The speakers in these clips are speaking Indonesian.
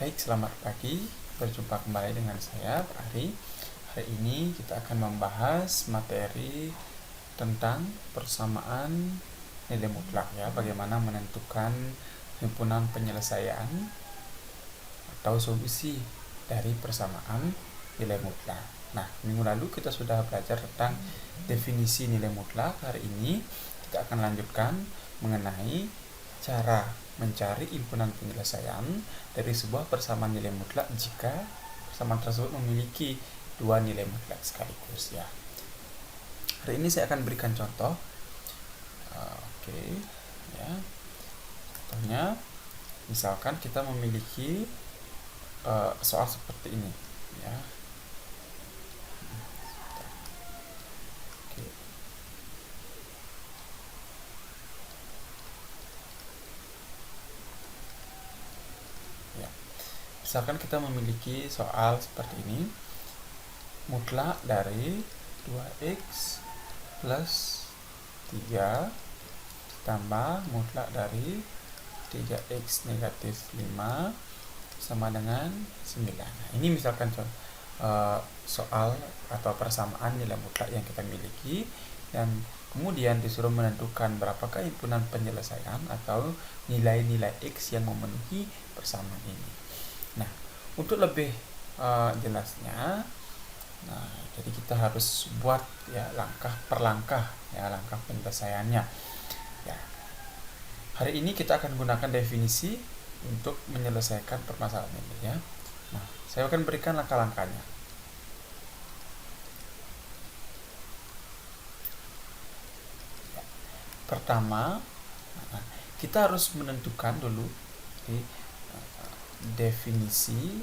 Baik, selamat pagi. Berjumpa kembali dengan saya, Pak Ari. Hari ini kita akan membahas materi tentang persamaan nilai mutlak ya, bagaimana menentukan himpunan penyelesaian atau solusi dari persamaan nilai mutlak. Nah, minggu lalu kita sudah belajar tentang definisi nilai mutlak. Hari ini kita akan lanjutkan mengenai cara mencari himpunan penyelesaian dari sebuah persamaan nilai mutlak jika persamaan tersebut memiliki dua nilai mutlak sekaligus ya. Hari ini saya akan berikan contoh. Ya. Contohnya, misalkan kita memiliki soal seperti ini ya. Misalkan kita memiliki soal seperti ini, mutlak dari 2x plus 3 ditambah mutlak dari 3x negatif 5 sama dengan 9. Nah, ini misalkan soal atau persamaan nilai mutlak yang kita miliki, dan kemudian disuruh menentukan berapakah himpunan penyelesaian atau nilai-nilai x yang memenuhi persamaan ini. Nah, untuk lebih jelasnya, jadi kita harus buat ya langkah per langkah ya, langkah penyelesaiannya. Ya. Hari ini kita akan gunakan definisi untuk menyelesaikan permasalahan ini ya. Nah, saya akan berikan langkah-langkahnya. Ya. Pertama, kita harus menentukan dulu definisi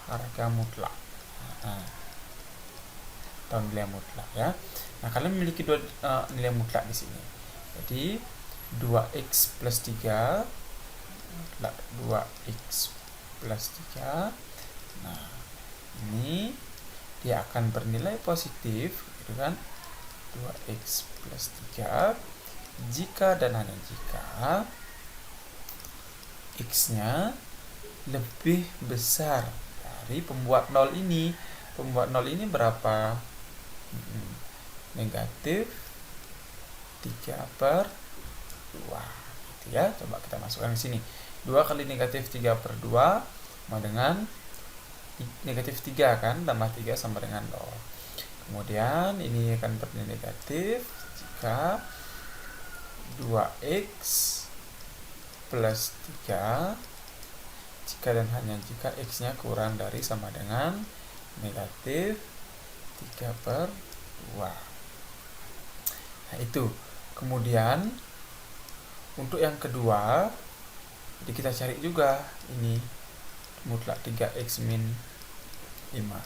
harga mutlak atau nilai mutlak ya. Nah, kalian memiliki dua nilai mutlak di sini. Jadi 2x plus 3 2x plus 3. Nah, ini dia akan bernilai positif gitu kan, 2x plus 3 jika dan hanya jika x-nya lebih besar dari pembuat 0 ini. Pembuat 0 ini berapa? Negatif 3/2 gitu ya. Coba kita masukkan di sini. 2 kali negatif 3/2 sama dengan negatif 3 kan, tambah 3 sama dengan 0. Kemudian ini akan bernilai negatif jika 2x plus 3 jika dan hanya jika x-nya kurang dari sama dengan negatif 3/2. Nah, itu. Kemudian untuk yang kedua, jadi kita cari juga ini mutlak 3x min 5.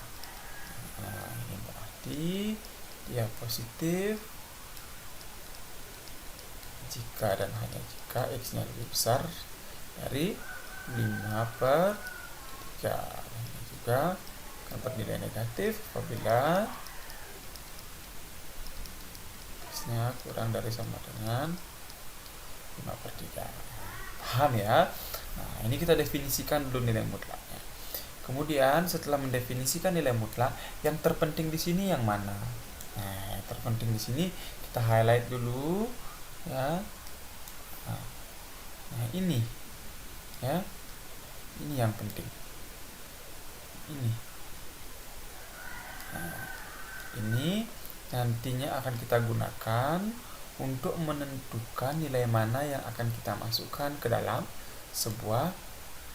Nah, ini berarti dia positif jika dan hanya jika x-nya lebih besar dari 5/3. Ini juga akan bernilai negatif apabila x-nya kurang dari sama dengan 5/3. Paham ya? Nah, ini kita definisikan dulu nilai mutlaknya. Kemudian setelah mendefinisikan nilai mutlak, yang terpenting di sini yang mana? Nah, yang terpenting di sini kita highlight dulu ya. Nah, ini ya. Ini yang penting. Ini. Nah, ini nantinya akan kita gunakan untuk menentukan nilai mana yang akan kita masukkan ke dalam sebuah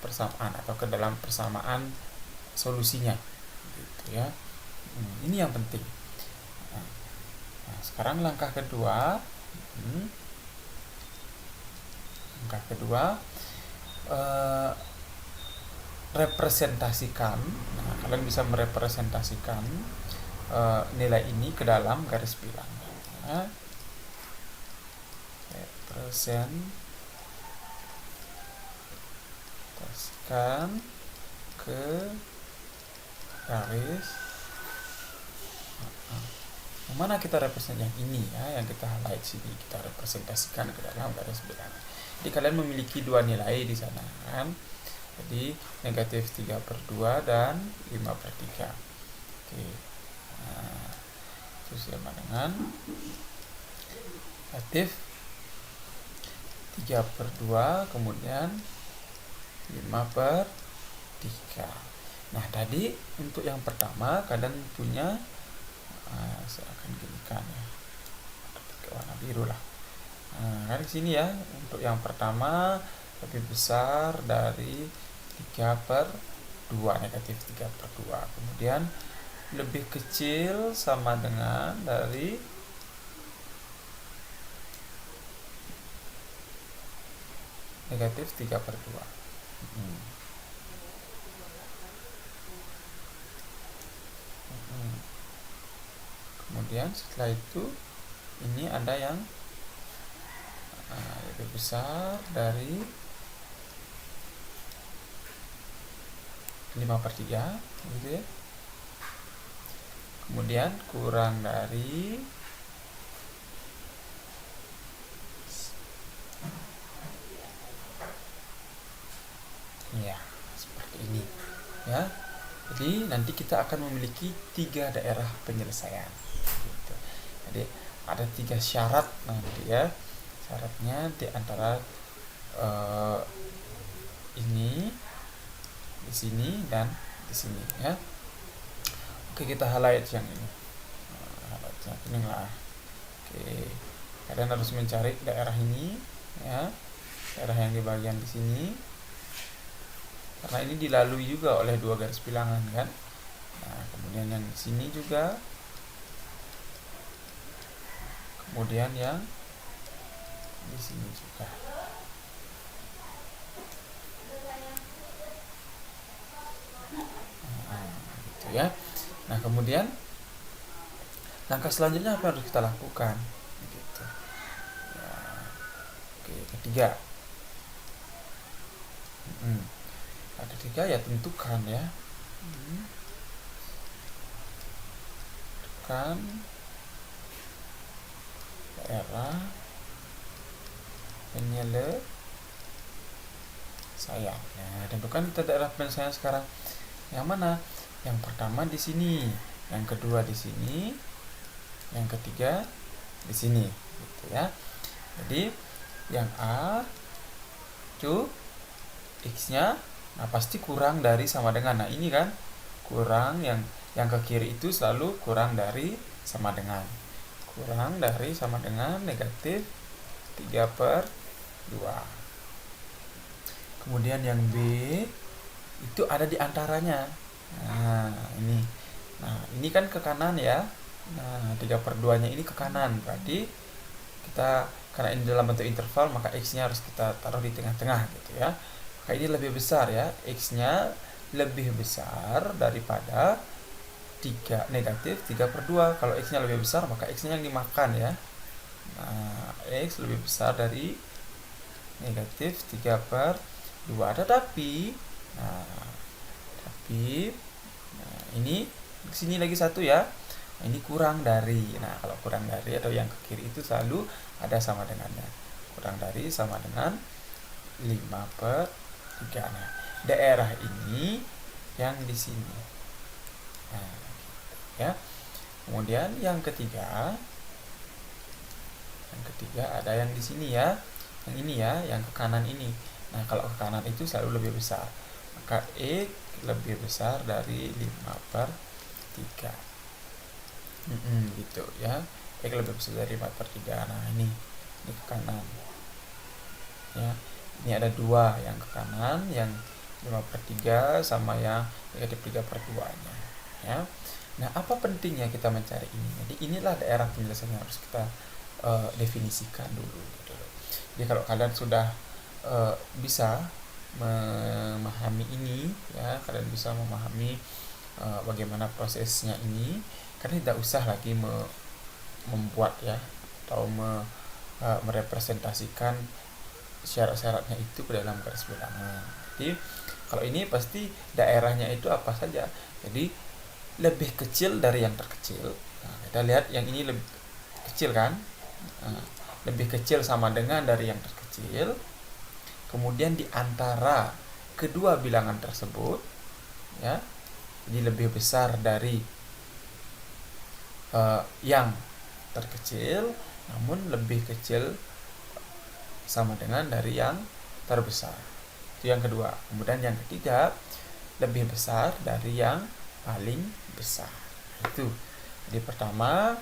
persamaan atau ke dalam persamaan solusinya gitu ya. Ini yang penting. Nah, sekarang langkah kedua. Representasikan. Nah, kalian bisa merepresentasikan nilai ini ke dalam garis bilang. Nah, representasikan ke garis Yang mana kita represent yang ini ya, yang kita highlight sini, kita representasikan ke dalam garis bilangan. Jadi kalian memiliki dua nilai di sana kan. Jadi negatif 3/2 dan 5/3. Oke. Nah, itu sama dengan negatif 3/2 kemudian 5/3. Nah, tadi untuk yang pertama kalian punya saya akan ginikan ya, ke warna biru lah. Nah, di sini ya, untuk yang pertama lebih besar dari 3/2, negatif 3/2. Kemudian lebih kecil sama dengan dari negatif 3/2. Kemudian setelah itu ini ada yang lebih besar dari 5/3 gitu ya. Kemudian kurang dari ya, seperti ini ya. Jadi nanti kita akan memiliki 3 daerah penyelesaian gitu. Jadi ada 3 syarat nanti ya. Syaratnya di antara ini, di sini dan di sini ya. Oke, kita highlight yang ini. Highlight yang ini lah. Oke, kalian harus mencari daerah ini ya. Daerah yang di bagian di sini. Karena ini dilalui juga oleh 2 garis bilangan kan. Nah, kemudian yang di sini juga. Kemudian yang di sini juga. Gitu ya. Nah, kemudian langkah selanjutnya apa yang harus kita lakukan? Gitu. Ya. Oke, ketiga. Ketiga ya tentukan ya. Tentukan daerah penyelesaian. Nah, tentukan kita daerah penyelesaian sekarang. Yang mana? Yang pertama di sini, yang kedua di sini, yang ketiga di sini, gitu ya. Jadi yang A itu X-nya pasti kurang dari sama dengan. Nah, ini kan kurang, yang ke kiri itu selalu kurang dari sama dengan. Kurang dari sama dengan negatif 3/2. Kemudian yang B itu ada di antaranya. Nah, ini kan ke kanan ya. Nah, 3/2-nya ini ke kanan. Berarti kita, karena ini dalam bentuk interval, maka X-nya harus kita taruh di tengah-tengah gitu ya. Maka ini lebih besar ya. X-nya lebih besar daripada negatif 3/2. Kalau X-nya lebih besar, maka X-nya yang dimakan ya. Nah, X lebih besar dari negatif 3/2. Tetapi ini sini lagi satu ya. Ini kurang dari. Nah, kalau kurang dari atau yang ke kiri itu selalu ada sama dengannya. Kurang dari sama dengan 5/3. Nah, daerah ini yang di sini. Nah, gitu ya. Kemudian yang ketiga ada yang di sini ya. Yang ini ya, yang ke kanan ini. Nah, kalau ke kanan itu selalu lebih besar. Maka X lebih besar dari 5/3. Gitu ya. X lebih besar dari 5/3. Nah, ini ke kanan. Ya. Ini ada 2 yang ke kanan, yang 5/3 sama yang negatif 3/2-nya ya. Nah, apa pentingnya kita mencari ini? Jadi inilah daerah penyelesaian yang harus kita definisikan dulu gitu. Jadi kalau kalian sudah bisa memahami ini ya, kalian bisa memahami bagaimana prosesnya ini, kalian tidak usah lagi membuat ya, atau merepresentasikan syarat-syaratnya itu ke dalam garis bilangan. Jadi kalau ini pasti daerahnya itu apa saja. Jadi lebih kecil dari yang terkecil, Nah, kita lihat yang ini lebih kecil kan, lebih kecil sama dengan dari yang terkecil. Kemudian di antara kedua bilangan tersebut, ya, jadi lebih besar dari yang terkecil, namun lebih kecil sama dengan dari yang terbesar. Itu yang kedua. Kemudian yang ketiga, lebih besar dari yang paling besar. Itu. Jadi pertama,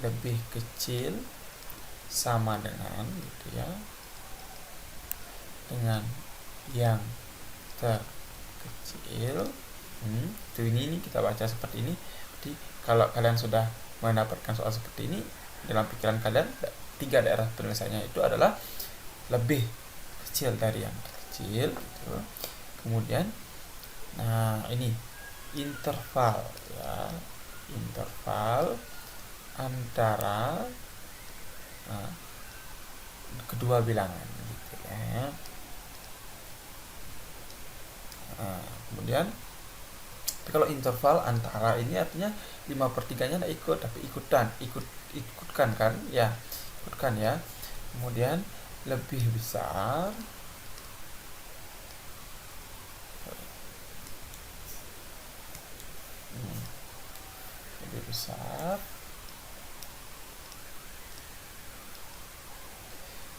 lebih kecil sama dengan gitu ya, dengan yang terkecil. Itu ini kita baca seperti ini. Jadi kalau kalian sudah mendapatkan soal seperti ini, dalam pikiran kalian 3 daerah penyelesaiannya itu adalah lebih kecil dari yang kecil gitu. Kemudian ini interval ya, interval antara kedua bilangan gitu ya. Kemudian kalau interval antara ini artinya 5/3-nya tidak ikut, tapi ikutkan kan ya, ikutkan ya. Kemudian lebih besar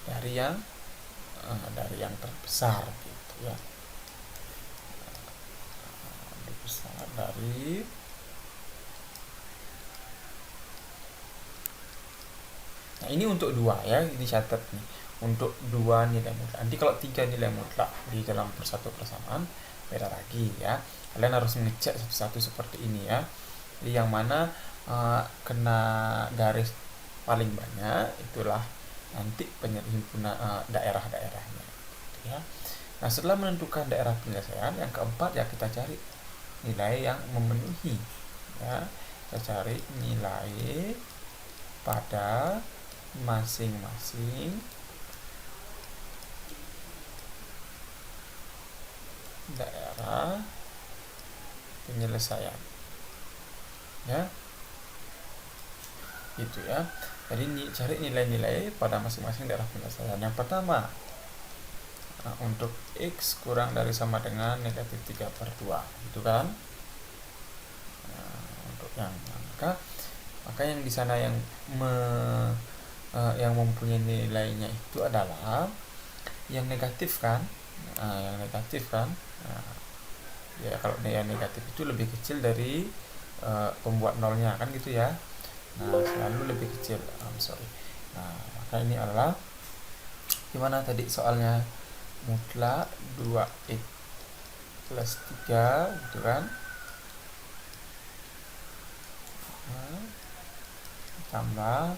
dari yang terbesar gitu ya. Lebih besar dari ini untuk 2 ya, dicatat nih. Untuk 2 nilai mutlak. Nanti kalau 3 nilai mutlak di dalam persatu persamaan beda lagi ya. Kalian harus mengecek satu-satu seperti ini ya. Jadi yang mana kena garis paling banyak itulah nanti himpunan daerah-daerahnya gitu ya. Nah, setelah menentukan daerah penyelesaian, yang keempat ya kita cari nilai yang memenuhi ya. Kita cari nilai pada masing-masing daerah penyelesaian ya, gitu ya. Jadi cari nilai-nilai pada masing-masing daerah penyelesaian. Yang pertama, untuk X kurang dari sama dengan negatif 3/2 gitu kan. Untuk yang maka yang di sana yang mempunyai nilainya itu adalah yang negatif kan. Yang negatif kan. Ya kalau yang negatif itu lebih kecil dari pembuat nolnya kan gitu ya. Selalu lebih kecil. Maka ini adalah gimana tadi soalnya, mutlak 2x plus 3 gitu kan, tambah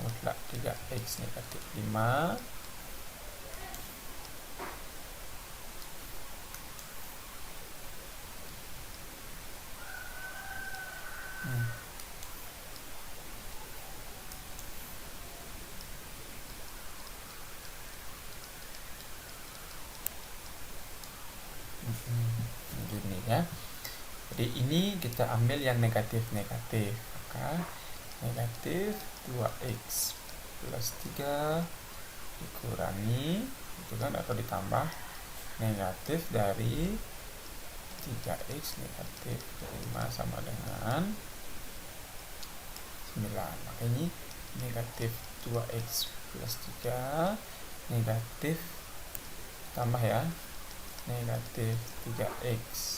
mutlak 3x negatif 5 gini ya. Jadi ini kita ambil yang negatif-negatif, maka negatif 2x plus 3 dikurangi itu kan, atau ditambah negatif dari 3x negatif 5 sama dengan 9. Maka ini negatif 2x plus 3 negatif tambah ya, negatif 3x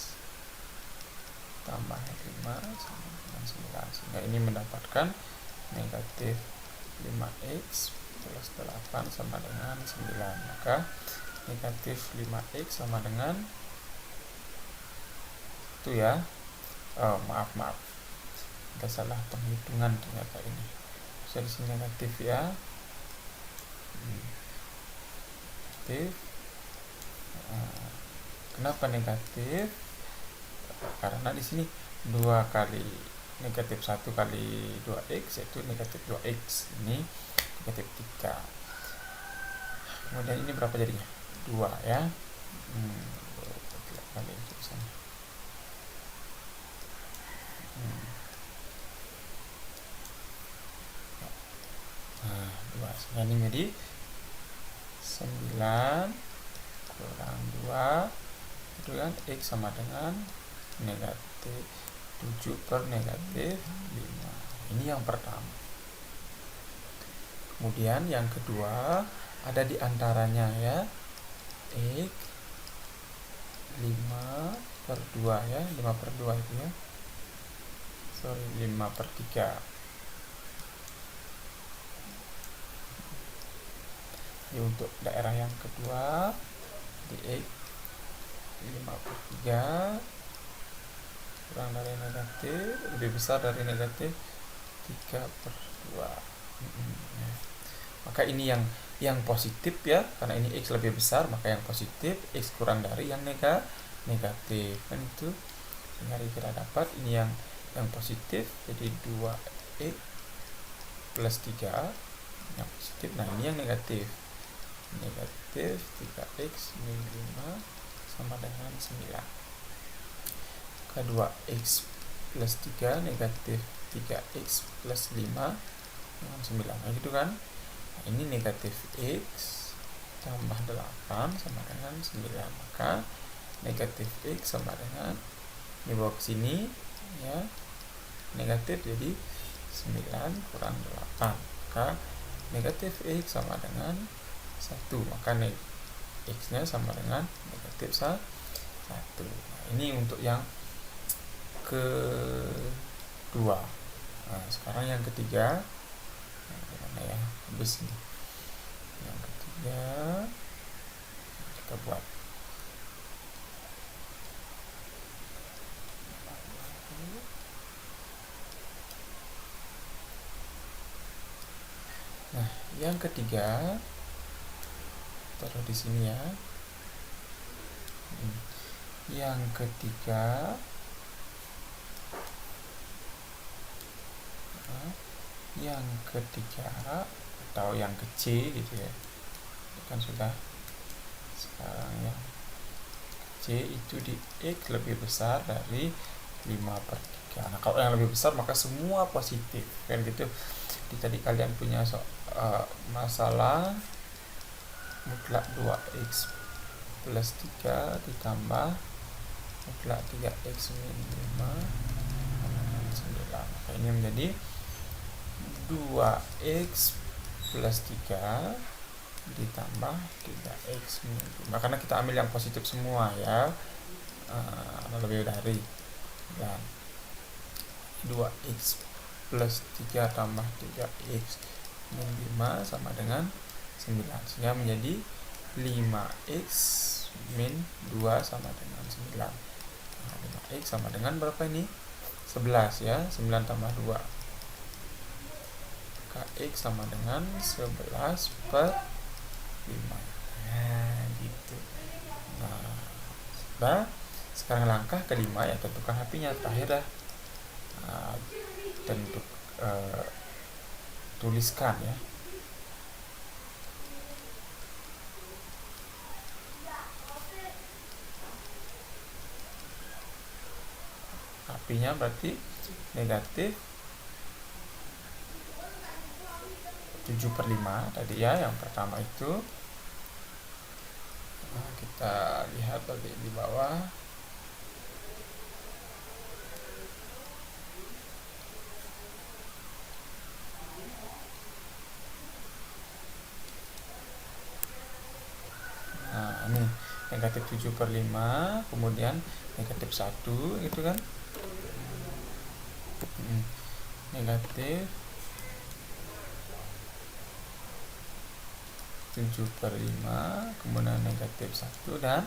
tambah 5 sama dengan 9, sehingga ini mendapatkan negatif 5x plus 8 sama dengan 9. Maka negatif 5x sama dengan itu ya. Maaf kita salah penghitungan ternyata ini. Bisa di sini negatif ya. Negatif. Kenapa negatif? Karena di sini 2 kali negatif 1 kali 2x yaitu negatif 2x, ini negatif 3. Kemudian ini berapa jadinya? 2 ya. 2 kali itu sana. Nah, ini jadi 9 kurang 2 itu kan X sama dengan negatif 7 per negatif 5. Ini yang pertama. Kemudian yang kedua ada di antaranya ya, X 5 per 2 ya, 5 per 2 itu ya, 5 per 3. Jadi untuk daerah yang kedua di X 5 per 3 kurang dari negatif, lebih besar dari negatif 3 per 2. Maka ini yang positif ya, karena ini X lebih besar, maka yang positif X kurang dari yang negatif kan itu. Sehingga kita dapat ini yang positif, jadi 2X plus 3 yang positif. Nah, ini yang negatif 3X min 5 sama dengan 9. Kedua X plus 3 negatif 3X plus 5 dengan 9. Nah, gitu kan. Nah, ini negatif X tambah 8 sama dengan 9. Maka negatif X sama dengan, ini bawa ke sini ya, negatif, jadi 9 kurang 8. Maka negatif X sama dengan 1. Maka X nya sama dengan negatif 1. Nah, ini untuk yang kedua. Nah, sekarang yang ketiga, gimana ya, habis ini. Yang ketiga kita buat. Nah, yang ketiga taruh di sini ya. Yang ketiga atau yang kecil gitu ya, kan sudah. Sekarang yang C itu di X lebih besar dari 5 per 3. Nah, kalau yang lebih besar maka semua positif kan gitu. Jadi tadi kalian punya masalah mutlak 2X plus 3 ditambah mutlak 3X min 5 9. Maka ini menjadi 2X plus 3 ditambah 3X min 5. Karena kita ambil yang positif semua ya, lebih dari. Dan 2X plus 3 tambah 3X min 5 sama dengan 9. Sehingga menjadi 5X min 2 sama dengan 9. Nah, 5X sama dengan berapa ini? 11 ya, 9 tambah 2. X sama dengan 11 per 5. Nah, gitu. Nah, sekarang langkah kelima ya, tentukan HP-nya terakhir dah. Tuliskan ya. HP-nya berarti negatif 7 per 5 tadi ya, yang pertama itu. Nah, kita lihat tadi di bawah. Nah, ini negatif 7 per 5, kemudian negatif 1 gitu kan. Negatif 7 per 5, kemudian negatif 1 dan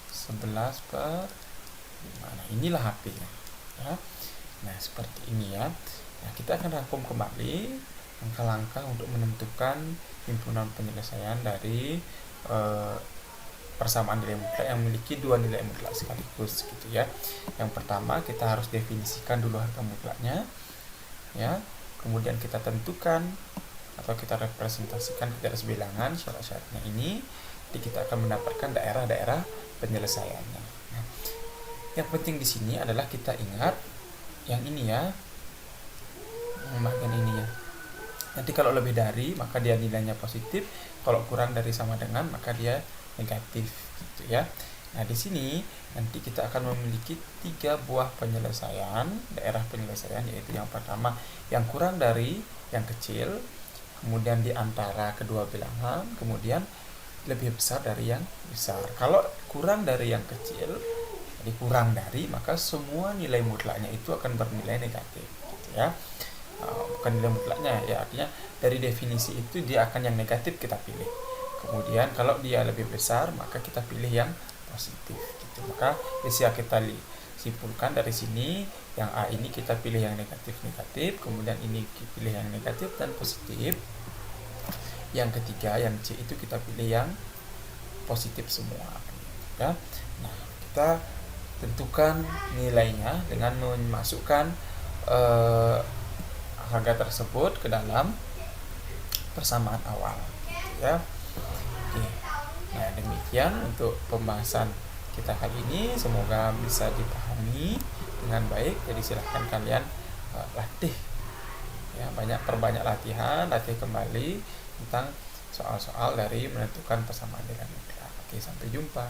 11 per 5. Nah, inilah HP-nya ya. Nah, seperti ini ya. Nah, kita akan rangkum kembali langkah-langkah untuk menentukan himpunan penyelesaian dari persamaan nilai mutlak yang memiliki dua nilai mutlak sekaligus gitu ya. Yang pertama, kita harus definisikan dulu harga mutlaknya ya. Kemudian kita tentukan atau kita representasikan ke garis bilangan syarat-syaratnya ini, jadi kita akan mendapatkan daerah-daerah penyelesaiannya. Nah, yang penting di sini adalah kita ingat yang ini ya, bagian ini ya. Nanti kalau lebih dari maka dia nilainya positif, kalau kurang dari sama dengan maka dia negatif gitu ya. Nah, di sini nanti kita akan memiliki 3 buah penyelesaian, daerah penyelesaian, yaitu yang pertama yang kurang dari yang kecil, kemudian di antara kedua bilangan, kemudian lebih besar dari yang besar. Kalau kurang dari yang kecil, jadi kurang dari, maka semua nilai mutlaknya itu akan bernilai negatif gitu ya. Bukan nilai mutlaknya ya, artinya dari definisi itu dia akan yang negatif kita pilih. Kemudian kalau dia lebih besar maka kita pilih yang positif gitu. Maka bisa kita simpulkan dari sini, yang A ini kita pilih yang negatif, kemudian ini pilih yang negatif dan positif. Yang ketiga yang C itu kita pilih yang positif semua ya. Nah, kita tentukan nilainya dengan memasukkan harga tersebut ke dalam persamaan awal gitu ya. Oke. Nah, demikian untuk pembahasan kita kali ini, semoga bisa dipahami dengan baik. Jadi silahkan kalian latih ya, perbanyak latih kembali tentang soal-soal dari menentukan persamaan nilai mutlak. Oke, sampai jumpa.